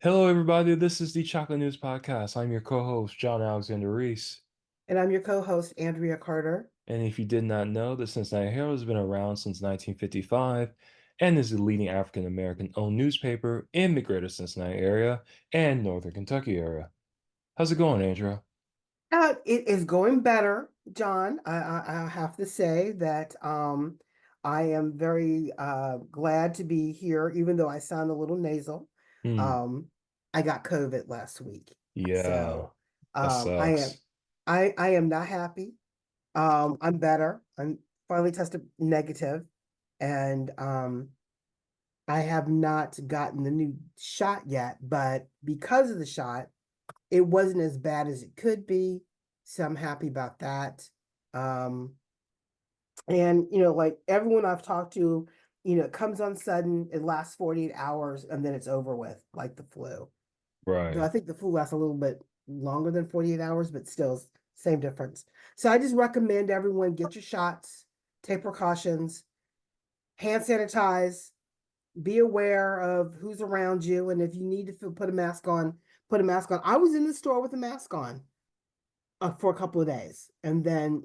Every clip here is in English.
Hello, everybody. This is the Chocolate News Podcast. I'm your co-host, John Alexander Reese. And I'm your co-host, Andrea Carter. And if you did not know, the Cincinnati Herald has been around since 1955 and is the leading African American owned newspaper in the greater Cincinnati area and Northern Kentucky area. How's it going, Andrea? It is going better, John. I have to say that I am very glad to be here, even though I sound a little nasal. Hmm. Um, I got COVID last week, Yeah, so that I am sucks. I am not happy. I'm better. I'm finally tested negative, and I have not gotten the new shot yet. But because of the shot, it wasn't as bad as it could be. So I'm happy about that. Um, and like everyone I've talked to, it comes on sudden, it lasts 48 hours, and then it's over with, like the flu. Though I Right. think the flu lasts a little bit longer than 48 hours, but still same difference. So I just recommend everyone get your shots, take precautions, hand sanitize, be aware of who's around you, and if you need to put a mask on, put a mask on. I was in the store with a mask on for a couple of days. And then,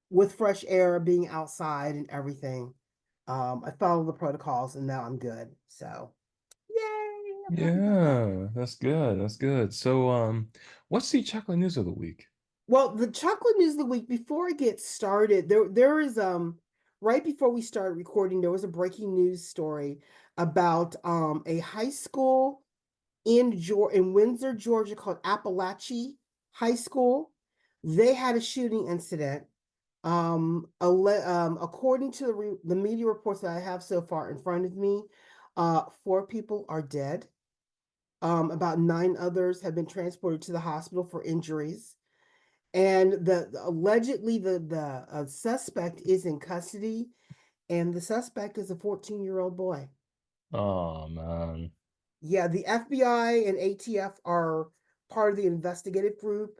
with fresh air, being outside and everything, I followed the protocols and now I'm good. So, yay, I'm happy about that. Yeah, that's good. That's good. So, what's the chocolate news of the week? Well, the chocolate news of the week, before I get started, there is right before we started recording, there was a breaking news story about a high school in Windsor, Georgia called Apalachee High School. They had a shooting incident. According to the media reports that I have so far in front of me, four people are dead. About nine others have been transported to the hospital for injuries, and allegedly the suspect is in custody, and the suspect is a 14-year-old boy. Oh man. Yeah, the FBI and ATF are part of the investigative group.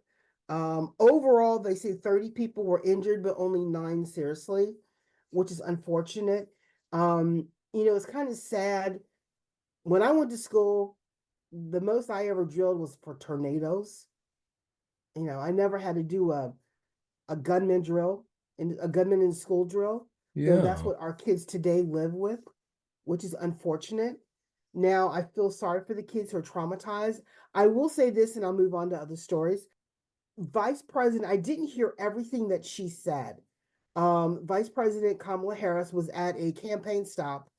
Overall, they say 30 people were injured, but only nine seriously, which is unfortunate. It's kind of sad. When I went to school, the most I ever drilled was for tornadoes. I never had to do a gunman drill and a gunman in school drill, though that's Yeah. what our kids today live with, which is unfortunate. Now I feel sorry for the kids who are traumatized. I will say this and I'll move on to other stories. Vice President, I didn't hear everything that she said. Vice President Kamala Harris was at a campaign stop.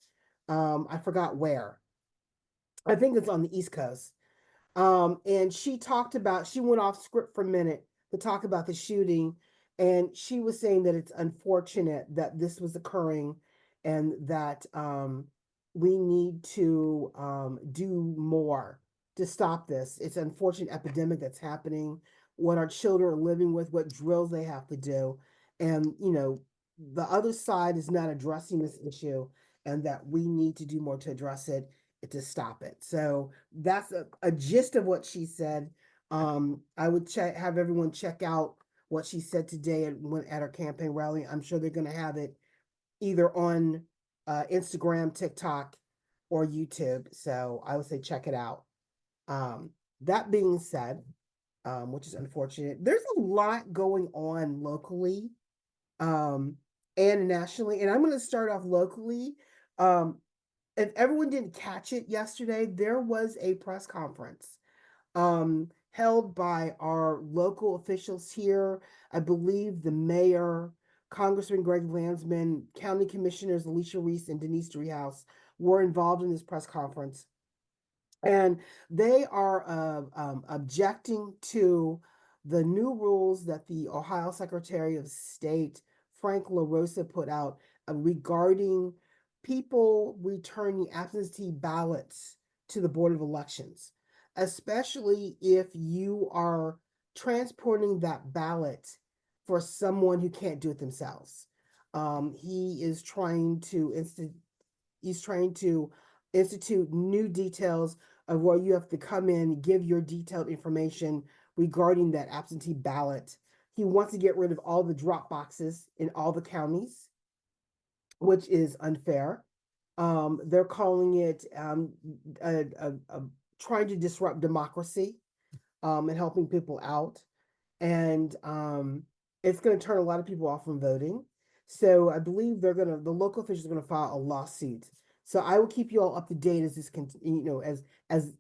I forgot where. I think it's on the East Coast. And she went off script for a minute to talk about the shooting. And she was saying that it's unfortunate that this was occurring and that we need to do more to stop this. It's an unfortunate epidemic that's happening, what our children are living with, what drills they have to do. And, the other side is not addressing this issue and that we need to do more to address it to stop it. So that's a gist of what she said. I would have everyone check out what she said today at her campaign rally. I'm sure they're going to have it either on Instagram, TikTok, or YouTube. So I would say check it out. That being said, which is unfortunate, there's a lot going on locally um, and nationally. And I'm going to start off locally. Um, if everyone didn't catch it yesterday, there was a press conference held by our local officials here. I believe the mayor, Congressman Greg Landsman, County Commissioners Alicia Reese and Denise Driehaus were involved in this press conference. And they are objecting to the new rules that the Ohio Secretary of State, Frank LaRosa, put out regarding people returning absentee ballots to the Board of Elections, especially if you are transporting that ballot for someone who can't do it themselves. He is trying to he's trying to institute new details of where you have to come in, give your detailed information regarding that absentee ballot. He wants to get rid of all the drop boxes in all the counties, which is unfair. They're calling it trying to disrupt democracy, and helping people out. And it's going to turn a lot of people off from voting. So I believe the local officials are going to file a lawsuit. So I will keep you all up to date as this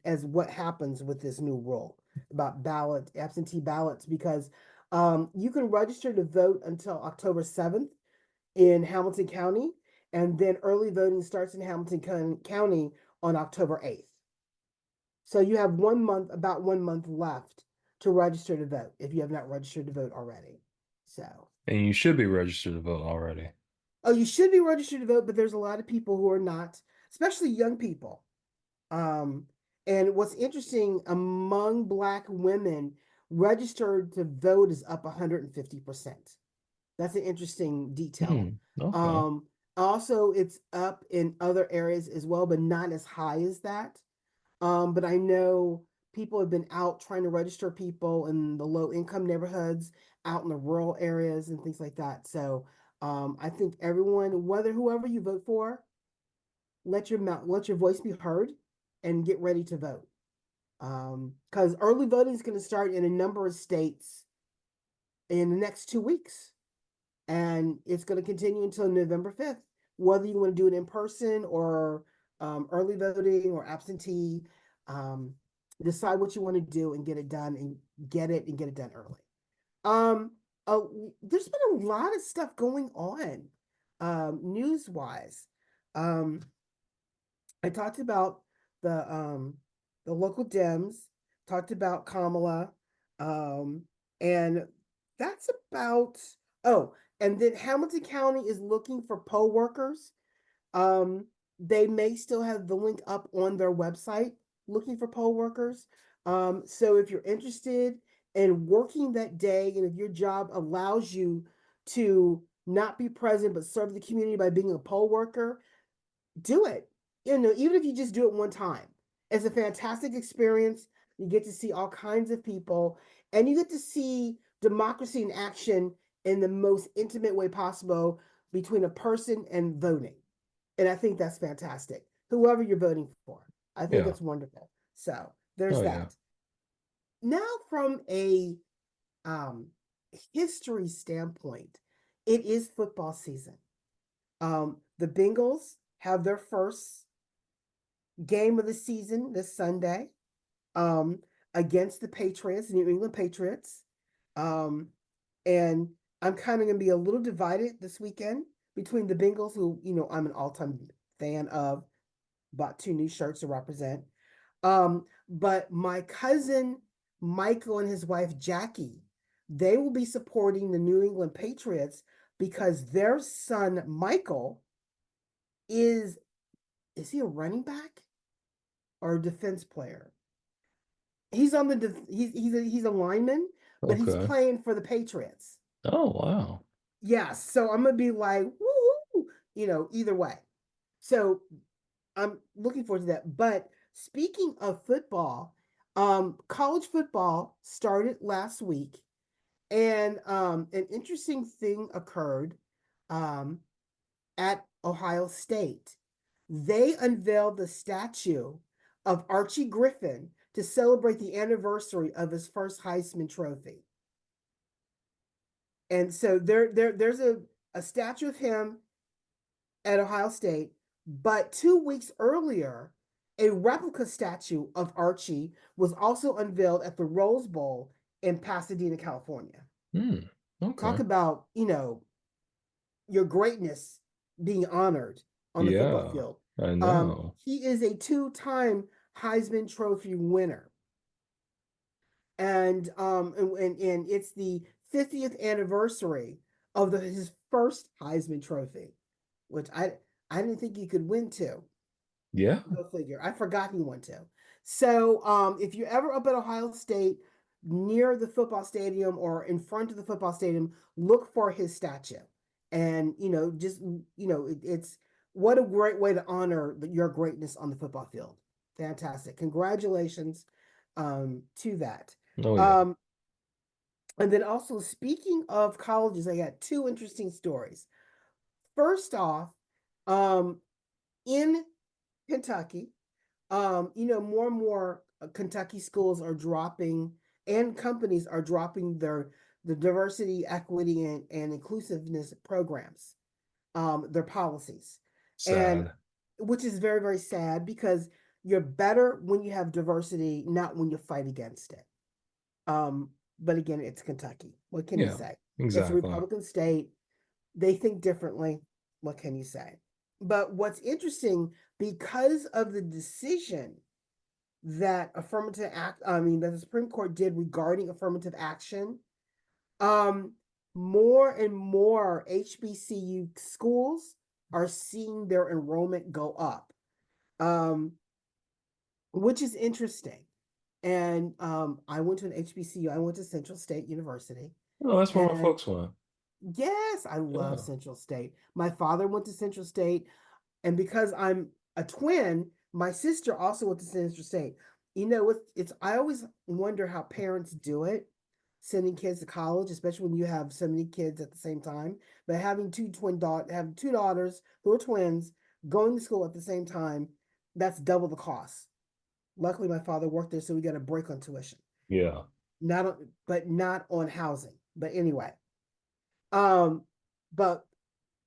as what happens with this new rule about absentee ballots, because you can register to vote until October 7th in Hamilton County, and then early voting starts in Hamilton County on October 8th. So you have 1 month, about 1 month left to register to vote if you have not registered to vote already. So, And you should be registered to vote already. oh, you should be registered to vote, but there's a lot of people who are not, especially young people. Um, and what's interesting, among Black women, registered to vote is up 150%. That's an interesting detail. Okay. Um, Also, it's up in other areas as well, but not as high as that. But I know people have been out trying to register people in the low income neighborhoods, out in the rural areas and things like that. So I think everyone, whoever you vote for, let your voice be heard and get ready to vote. Because early voting is going to start in a number of states in the next 2 weeks, and it's going to continue until November 5th. Whether you want to do it in person or early voting or absentee, um, decide what you want to do and get it done and get it done early. Um, there's been a lot of stuff going on, news wise. Um, I talked about the local Dems, talked about Kamala, um, and that's about oh, and then Hamilton County is looking for poll workers. Um, they may still have the link up on their website looking for poll workers. So if you're interested in working that day, and if your job allows you to not be present but serve the community by being a poll worker, do it. Even if you just do it one time, it's a fantastic experience. You get to see all kinds of people, and you get to see democracy in action in the most intimate way possible between a person and voting. And I think that's fantastic. Whoever you're voting for, I think Yeah. it's wonderful. So there's Oh yeah. that. Now, from a um, history standpoint, it is football season. The Bengals have their first game of the season this Sunday, um, against the Patriots, New England Patriots. Um, and I'm kind of going to be a little divided this weekend between the Bengals, who, I'm an all time fan of, bought 2 new shirts to represent. But my cousin Michael and his wife Jackie, they will be supporting the New England Patriots because their son Michael is is he a running back or a defense player? He's on the he's a lineman, but he's Okay. playing for the Patriots. Oh wow. Yes, so I'm gonna be like, woohoo, either way. So I'm looking forward to that. But speaking of football, college football started last week, and an interesting thing occurred um, at Ohio State. They unveiled the statue of Archie Griffin to celebrate the anniversary of his first Heisman Trophy. And so there's a statue of him at Ohio State, but 2 weeks earlier, a replica statue of Archie was also unveiled at the Rose Bowl in Pasadena, California. Hmm. Talk Okay. about, your greatness being honored on the football Yeah. field. I know. He is a two-time Heisman Trophy winner, and it's the 50th anniversary of his first Heisman Trophy, which I didn't think he could win two. Yeah. Go figure. I forgot he won two. So if you're ever up at Ohio State near the football stadium or in front of the football stadium, look for his statue. And just it's what a great way to honor your greatness on the football field. Fantastic. Congratulations to that. Oh yeah. Um, and then also, speaking of colleges, I got two interesting stories. First off, um, in Kentucky, More and more Kentucky schools are dropping, and companies are dropping the diversity, equity, and inclusiveness programs, their policies, and Sad. which is very, very sad because you're better when you have diversity, not when you fight against it. Um, but again, it's Kentucky. What can you Yeah, say? It's a exactly. Republican state. They think differently. What can you say? But what's interesting, because of the decision that affirmative act, I mean, that the Supreme Court did regarding affirmative action, um, more and more HBCU schools are seeing their enrollment go up, um, which is interesting. And I went to an HBCU. I went to Central State University, Oh, that's where my and folks went. yes, I love Yeah. Central State. My father went to Central State, and because I'm a twin, my sister also went to Central State. It's I always wonder how parents do it, sending kids to college, especially when you have so many kids at the same time. But having two daughters who are twins going to school at the same time, that's double the cost. Luckily, my father worked there, so we got a break on tuition. Yeah. But not on housing. But anyway, um, but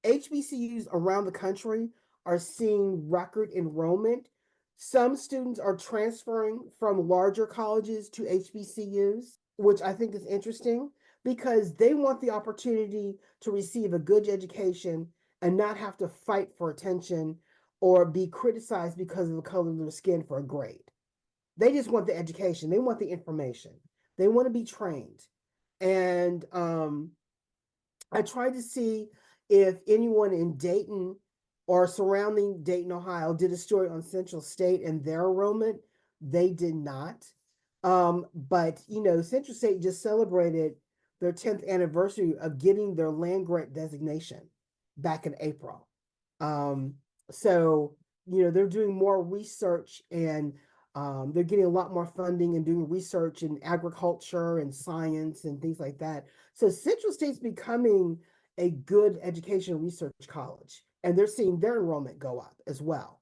HBCUs around the country are seeing record enrollment. Some students are transferring from larger colleges to HBCUs, which I think is interesting because they want the opportunity to receive a good education and not have to fight for attention or be criticized because of the color of their skin for a grade. They just want the education, they want the information, they want to be trained. And I tried to see if anyone in Dayton or surrounding Dayton, Ohio, did a story on Central State and their enrollment. They did not. But Central State just celebrated their 10th anniversary of getting their land grant designation back in April. Um, so they're doing more research, and they're getting a lot more funding and doing research in agriculture and science and things like that. So Central State's becoming a good education research college, and they're seeing their enrollment go up as well.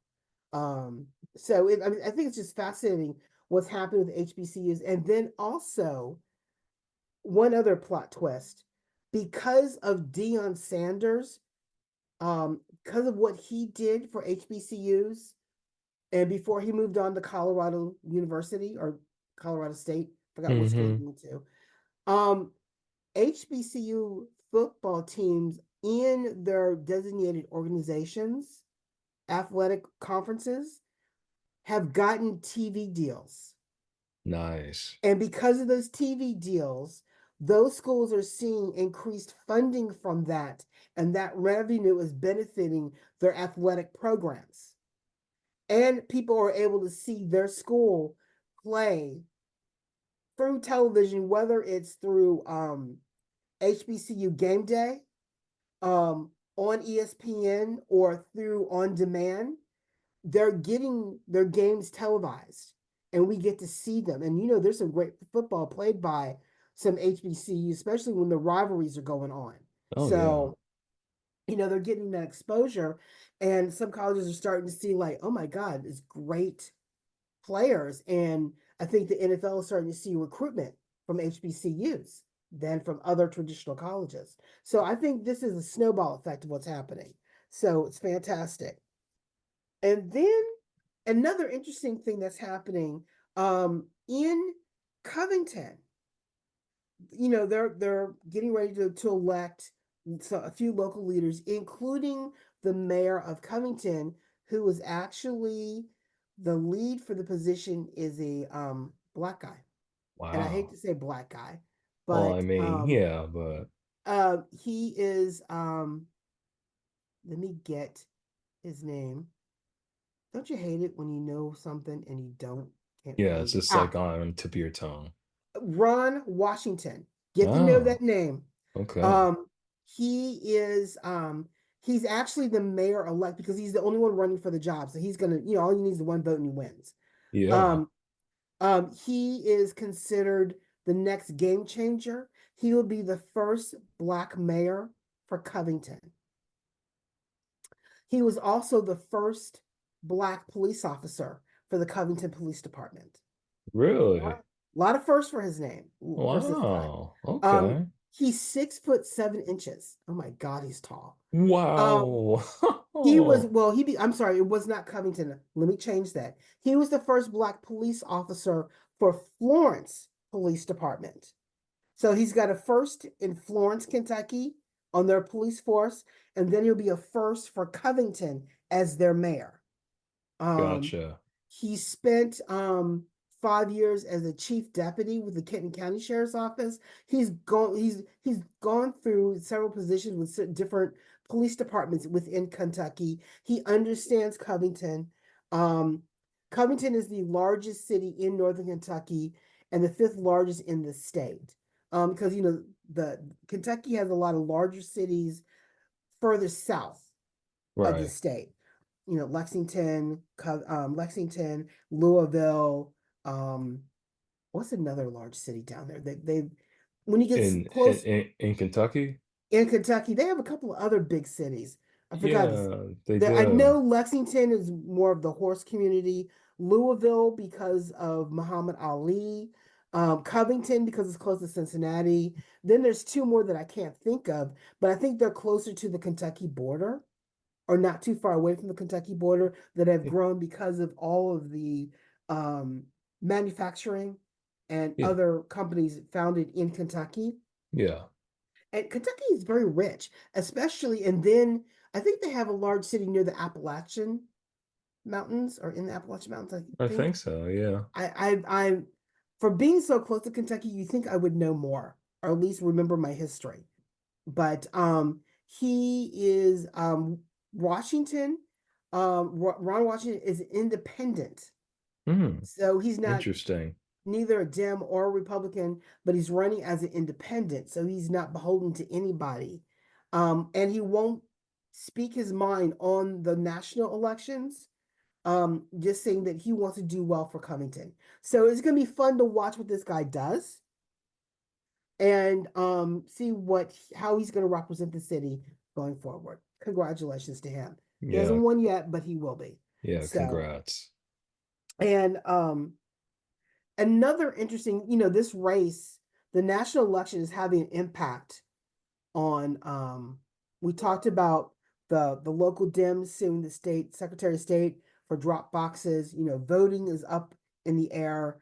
Um, I think it's just fascinating what's happening with HBCUs. And then also one other plot twist, because of Deion Sanders, because of what he did for HBCUs, and before he moved on to Colorado University or Colorado State, forgot what school Mm-hmm. he went to. HBCU football teams in their designated organizations, athletic conferences, have gotten TV deals. Nice. And because of those TV deals, those schools are seeing increased funding from that, and that revenue is benefiting their athletic programs. And people are able to see their school play through television, whether it's through HBCU Game Day, on ESPN, or through on demand. They're getting their games televised, and we get to see them. And there's some great football played by some HBCU, especially when the rivalries are going on. Oh yeah. So they're getting that exposure, and some colleges are starting to see, like, oh my God, it's great players. And I think the NFL is starting to see recruitment from HBCUs than from other traditional colleges. So I think this is a snowball effect of what's happening. So it's fantastic. And then another interesting thing that's happening, in Covington, they're getting ready to elect a few local leaders, including the mayor of Covington, who was actually the lead for the position is a black guy. And I hate Wow. to say black guy, Well, I but mean, yeah, but he is let me get his name. Don't you hate it when you know something and you can't yeah, it's believe it? just like on the tip of your tongue. Ron Washington. Get to know Oh, that name. okay. Um, he is he's actually the mayor elect because he's the only one running for the job. So he's gonna, all he needs is one vote and he wins. Yeah. Um, he is considered the next game changer. He will be the first black mayor for Covington. He was also the first black police officer for the Covington Police Department. A Really? lot, lot of firsts for his name, for this guy. Wow. Um, Okay. he's 6'7". Oh my God, he's tall. Um, Wow. he was well. I'm sorry, it was not Covington. Let me change that. He was the first Black police officer for Florence Police Department. So he's got a first in Florence, Kentucky, on their police force, and then he'll be a first for Covington as their mayor. Um, Gotcha. he spent 5 years as a chief deputy with the Kenton County Sheriff's Office. He's gone through several positions with different police departments within Kentucky. He understands Covington. Um, Covington is the largest city in northern Kentucky and the fifth largest in the state. Because the Kentucky has a lot of larger cities further south of the Right. state. Lexington, Louisville. What's another large city down there? They when you get close In Kentucky? in Kentucky, they have a couple of other big cities. I forgot this. Yeah, they I do. know Lexington is more of the horse community. Louisville because of Muhammad Ali. Covington because it's close to Cincinnati. Then there's two more that I can't think of, but I think they're closer to the Kentucky border or not too far away from the Kentucky border that have Yeah. grown because of all of the um, manufacturing and Yeah. other companies founded in Kentucky. Yeah. And Kentucky is very rich, especially, and then I think they have a large city near the Appalachian Mountains or in the Appalachian Mountains, I I think. think so. Yeah. I for being so close to Kentucky, you think I would know more or at least remember my history. But he is Washington. Ron Washington is independent, Hmm. so he's not Interesting. neither a Dem or a Republican, but he's running as an independent, so he's not beholden to anybody, and he won't speak his mind on the national elections. Just saying that he wants to do well for Covington. So it's gonna be fun to watch what this guy does and see what how he's going to represent the city going forward. Congratulations to him. He Yeah. hasn't won yet, but he will be. Yeah. So, Congrats. and another interesting, this race, the national election is having an impact on we talked about the local Dems suing the state Secretary of State for drop boxes. Voting is up in the air.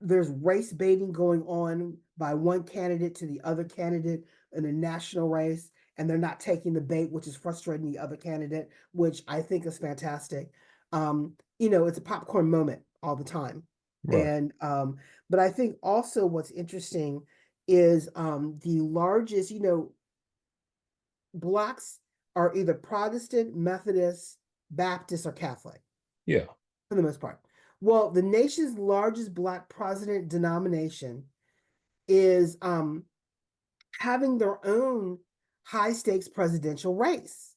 There's race baiting going on by one candidate to the other candidate in a national race, and they're not taking the bait, which is frustrating the other candidate, which I think is fantastic. It's a popcorn moment all the time. Right. And but I think also what's interesting is the largest, Blacks are either Protestant, Methodist, Baptist, or Catholic Yeah. for the most part. Well, the nation's largest Black Protestant denomination is having their own high stakes presidential race.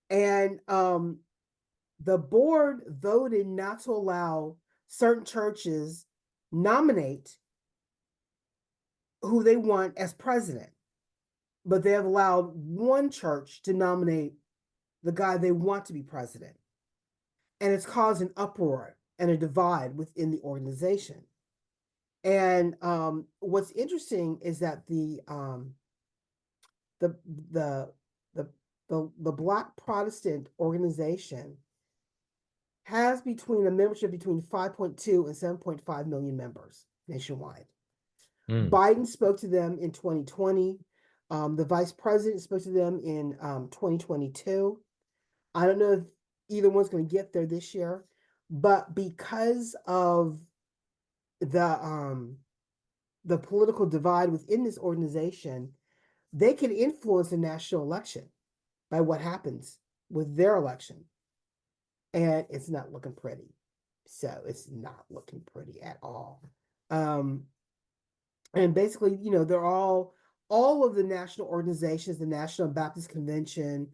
And the board voted not to allow certain churches nominate who they want as president, but they have allowed one church to nominate the guy they want to be president. And it's caused an uproar and a divide within the organization. And what's interesting is that the the the the Black Protestant organization has between a membership between 5.2 and 7.5 million members nationwide. Mm. Biden spoke to them in 2020. The vice president spoke to them in 2022. I don't know if either one's going to get there this year, but because of the the political divide within this organization, they can influence the national election by what happens with their election, and it's not looking pretty. So it's not looking pretty at all. Um, and basically, they're all of the national organizations, the National Baptist Convention,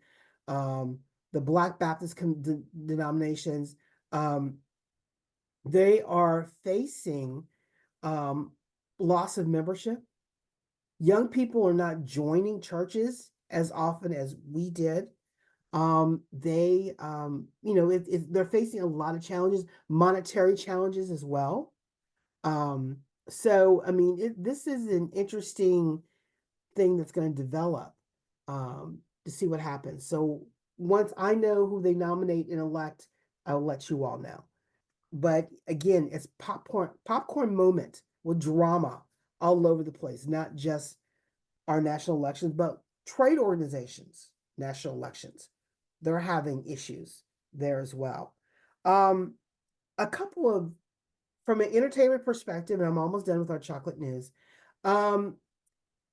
um, the Black Baptist denominations, um, they are facing um, loss of membership. Young people are not joining churches as often as we did. they're facing a lot of challenges, monetary challenges as well. Um, so I mean, this is an interesting thing that's going to develop to see what happens. So once I know who they nominate and elect, I'll let you all know. But again, it's popcorn moment with drama all over the place, not just our national elections, but trade organizations, national elections. They're having issues there as well. Um, a couple of from an entertainment perspective, and I'm almost done with our chocolate news. Um,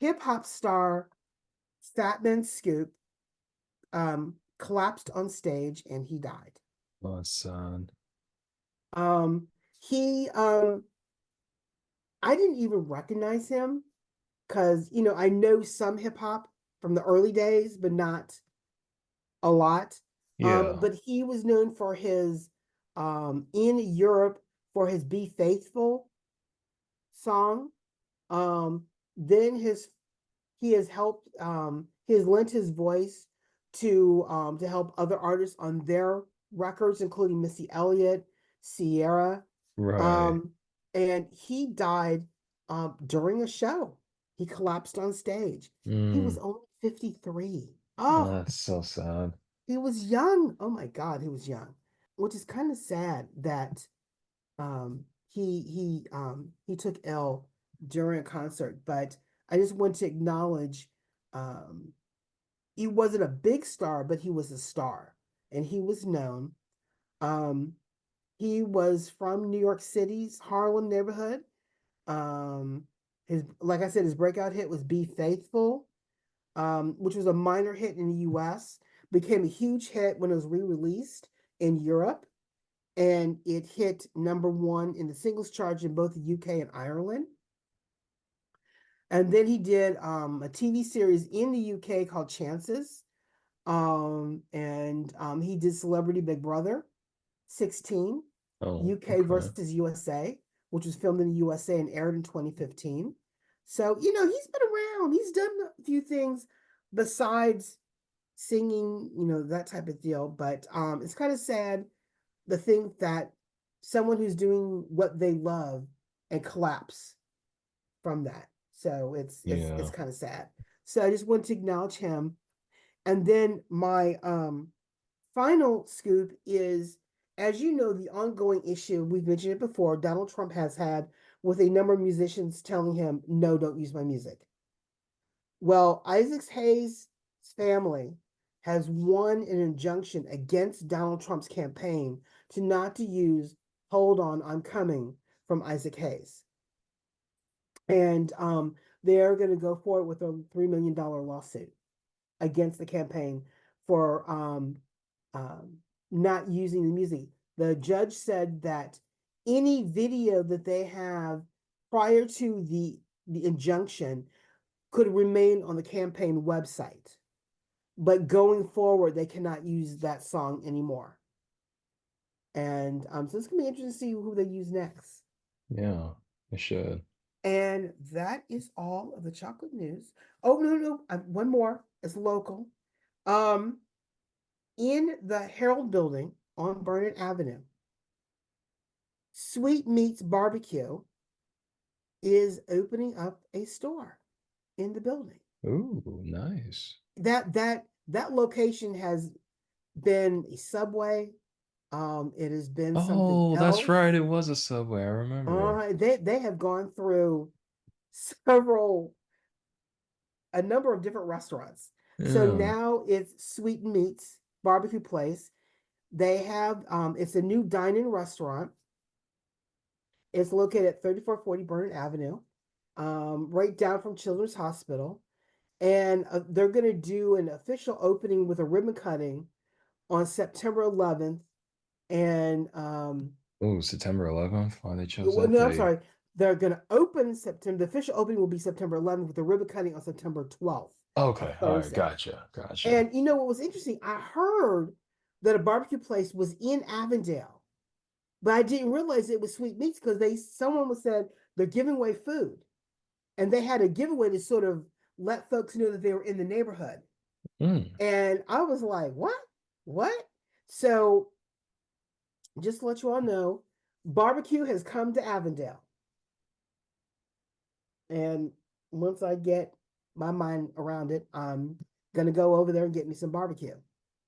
Hip hop star Fatman Scoop collapsed on stage and he died. My son. Um, he I didn't even recognize him because I know some hip hop from the early days, but not a lot. Yeah. But he was known for his in Europe for his "Be Faithful" song. Um, then his he has helped he has lent his voice to help other artists on their records, including Missy Elliott, Sierra. Right. Um, and he died during a show. He collapsed on stage. He was Mm, only 53. Oh, that's so sad. he was young. Oh my God, he was young. Which is kind of sad that he took L during a concert, but I just want to acknowledge um, he wasn't a big star, but he was a star, and he was known. Um, he was from New York City's Harlem neighborhood. His like I said, his breakout hit was "Be Faithful," which was a minor hit in the U.S. Became a huge hit when it was re-released in Europe and it hit number 1 in the singles chart in both the UK and Ireland. And then he did a TV series in the UK called Chances. And he did Celebrity Big Brother 16, Oh, UK okay. versus USA, which was filmed in the USA and aired in 2015. So, he's been around. He's done a few things besides singing, that type of deal. But it's kind of sad the thing that someone who's doing what they love and collapse from that. So it's Yeah. kind of sad. So I just want to acknowledge him. And then my final scoop is, as you know, the ongoing issue, we've mentioned it before, Donald Trump has had with a number of musicians telling him, no, don't use my music. Well, Isaac Hayes' family has won an injunction against Donald Trump's campaign not to use "Hold On, I'm Coming" from Isaac Hayes, and they're going to go forward with a $3 million lawsuit against the campaign for um, not using the music. The judge said that any video that they have prior to the injunction could remain on the campaign website. But going forward, they cannot use that song anymore. And so it's gonna be interesting to see who they use next. Yeah. I should. And that is all of the chocolate news. Oh no, no, one more. It's local. Um, in the Herald building on Burnett Avenue, Sweet Meats BBQ is opening up a store in the building. Ooh, nice. That location has been a Subway. It has been something Oh, that's else. right. It was a Subway. I remember. They have gone through several a number of different restaurants. So Yeah. now it's Sweet Meats Barbecue Place. They have it's a new dine-in restaurant. It's located at 3440 Burnett Avenue, right down from Children's Hospital. And they're going to do an official opening with a ribbon cutting on September 11th. And Oh, September 11th. Why they chose well, that no, I'm date? sorry. They're going to open September. The official opening will be September 11th with the ribbon cutting on September 12th, a Okay. All right. Thursday. Gotcha. Gotcha. And what was interesting? I heard that a barbecue place was in Avondale, but I didn't realize it was Sweet Meats because someone was said they're giving away food, and they had a giveaway to sort of let folks know that they were in the neighborhood. Mm. And I was like, what? What? So, just to let you all know, barbecue has come to Avondale. And once I get my mind around it, I'm going to go over there and get me some barbecue.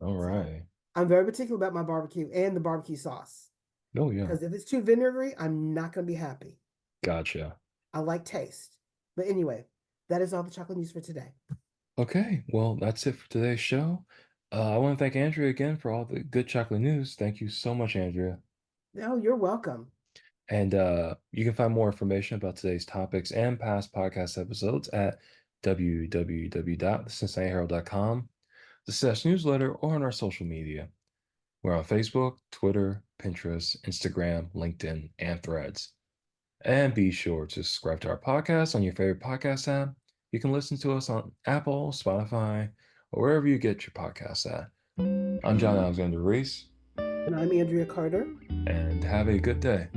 All So, right. I'm very particular about my barbecue and the barbecue sauce. Oh, yeah. Because if it's too vinegary, I'm not going to be happy. Gotcha. I like taste. But anyway, that is all the chocolate news for today. Okay, well, that's it for today's show. I want to thank Andrea again for all the good chocolate news. Thank you so much, Andrea. No, you're welcome. And you can find more information about today's topics and past podcast episodes at www.thecincinnatiherald.com, the CES newsletter, or on our social media. We're on Facebook, Twitter, Pinterest, Instagram, LinkedIn, and Threads. And be sure to subscribe to our podcast on your favorite podcast app. You can listen to us on Apple, Spotify, or wherever you get your podcasts at. I'm John Alexander Reese, And I'm Andrea Carter. and have a good day.